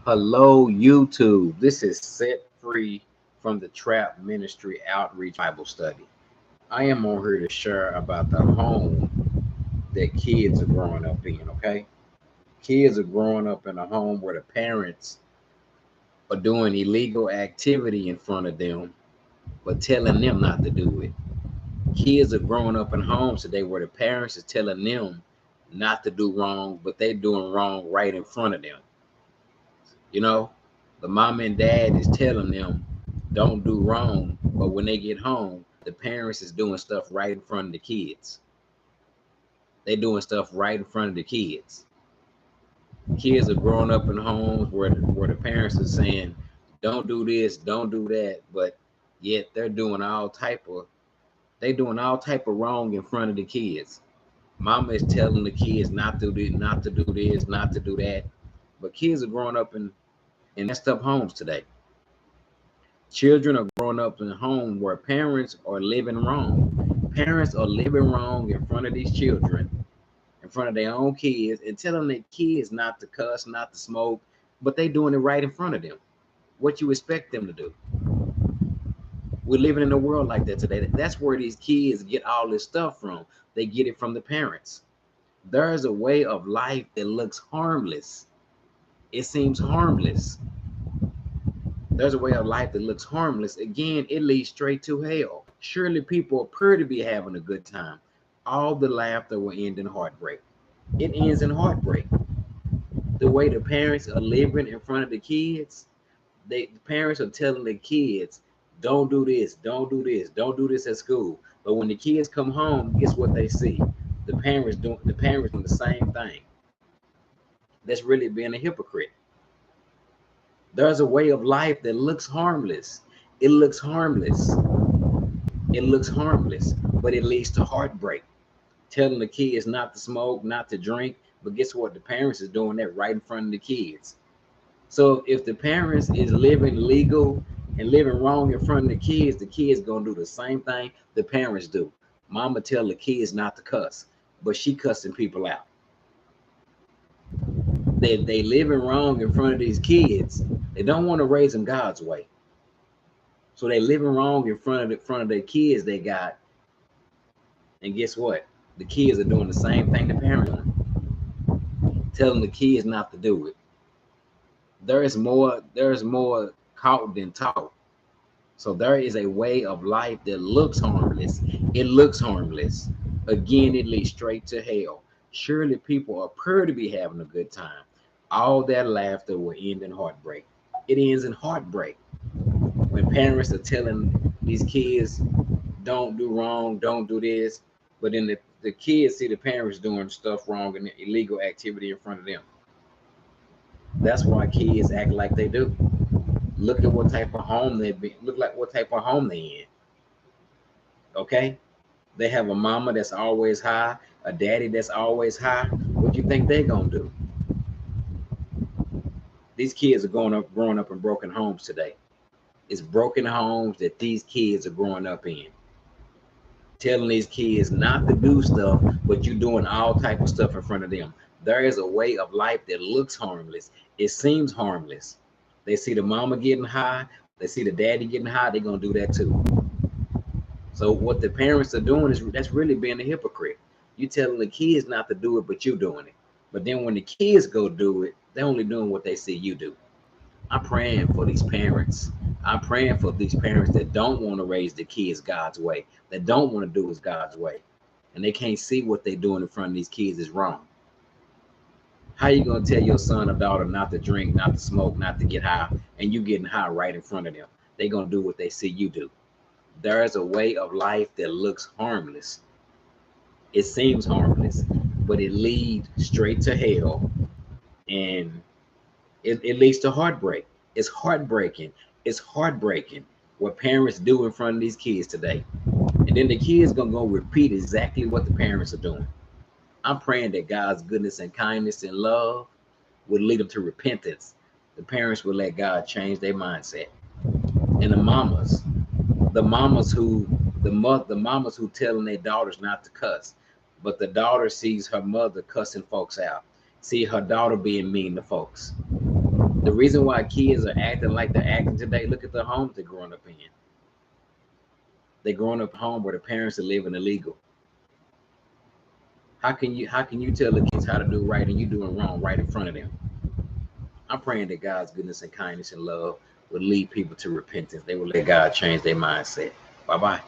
Hello, YouTube. This is Set Free from the Trap Ministry Outreach Bible Study. I am on here to share about the home that kids are growing up in, okay? Kids are growing up in a home where the parents are doing illegal activity in front of them, but telling them not to do it. Kids are growing up in homes today where the parents is telling them not to do wrong, but they doing wrong right in front of them. You know, the mom and dad is telling them don't do wrong, but when they get home, the parents is doing stuff right in front of the kids. They doing stuff right in front of the kids. Kids are growing up in homes where the parents are saying don't do this, don't do that, but yet they doing all type of wrong in front of the kids. Mama is telling the kids not to do, not to do this, not to do that, but kids are growing up in messed up homes today. Children are growing up in a home where parents are living wrong. Parents are living wrong in front of these children, in front of their own kids, and telling their kids not to cuss, not to smoke, but they doing it right in front of them. What you expect them to do? We're living in a world like that today. That's where these kids get all this stuff from. They get it from the parents. There's a way of life that looks harmless. It seems harmless. There's a way of life that looks harmless. Again, it leads straight to hell. Surely people appear to be having a good time. All the laughter will end in heartbreak. It ends in heartbreak. The way the parents are living in front of the kids, the parents are telling the kids, don't do this, don't do this, don't do this at school. But when the kids come home, guess what they see? The parents doing the same thing. That's really being a hypocrite. There's a way of life that looks harmless. It looks harmless. It looks harmless, but it leads to heartbreak. Telling the kids not to smoke, not to drink, but guess what? The parents is doing that right in front of the kids. So if the parents is living legal and living wrong in front of the kids gonna do the same thing the parents do. Mama tell the kids not to cuss, but she cussing people out. They living wrong in front of these kids. They don't want to raise them God's way. So they living wrong in front of their kids they got. And guess what? The kids are doing the same thing the parents doing, telling the kids not to do it. There's more caught than taught. So there is a way of life that looks harmless. It looks harmless. Again, it leads straight to hell. Surely people appear to be having a good time. All that laughter will end in heartbreak. It ends in heartbreak when parents are telling these kids don't do wrong, don't do this, but then the kids see the parents doing stuff wrong and illegal activity in front of them. That's why kids act like they do. Look at what type of home they be. Look like what type of home they in. Okay, they have a mama that's always high, a daddy that's always high. What do you think they gonna do? These kids are growing up in broken homes today. It's broken homes that these kids are growing up in. Telling these kids not to do stuff, but you doing all type of stuff in front of them. There is a way of life that looks harmless. It seems harmless. They see the mama getting high, they see the daddy getting high, they're gonna do that too. So what the parents are doing is that's really being a hypocrite. You telling the kids not to do it, but you doing it. But then when the kids go do it, they're only doing what they see you do. I'm praying for these parents. I'm praying for these parents that don't want to raise the kids God's way, that don't want to do it God's way, and they can't see what they're doing in front of these kids is wrong. How you gonna tell your son or daughter not to drink, not to smoke, not to get high, and you getting high right in front of them? They gonna do what they see you do. There is a way of life that looks harmless. It seems harmless, but it leads straight to hell, and it leads to heartbreak. It's heartbreaking. It's heartbreaking what parents do in front of these kids today. And then the kids gonna go repeat exactly what the parents are doing. I'm praying that God's goodness and kindness and love would lead them to repentance. The parents will let God change their mindset. And the mamas who the mamas who telling their daughters not to cuss, but the daughter sees her mother cussing folks out. See her daughter being mean to folks. The reason why kids are acting like they're acting today, look at the homes they're growing up in. They're growing up home where the parents are living illegal. How can you tell the kids how to do right and you doing wrong right in front of them? I'm praying that God's goodness and kindness and love will lead people to repentance. They will let God change their mindset. Bye-bye.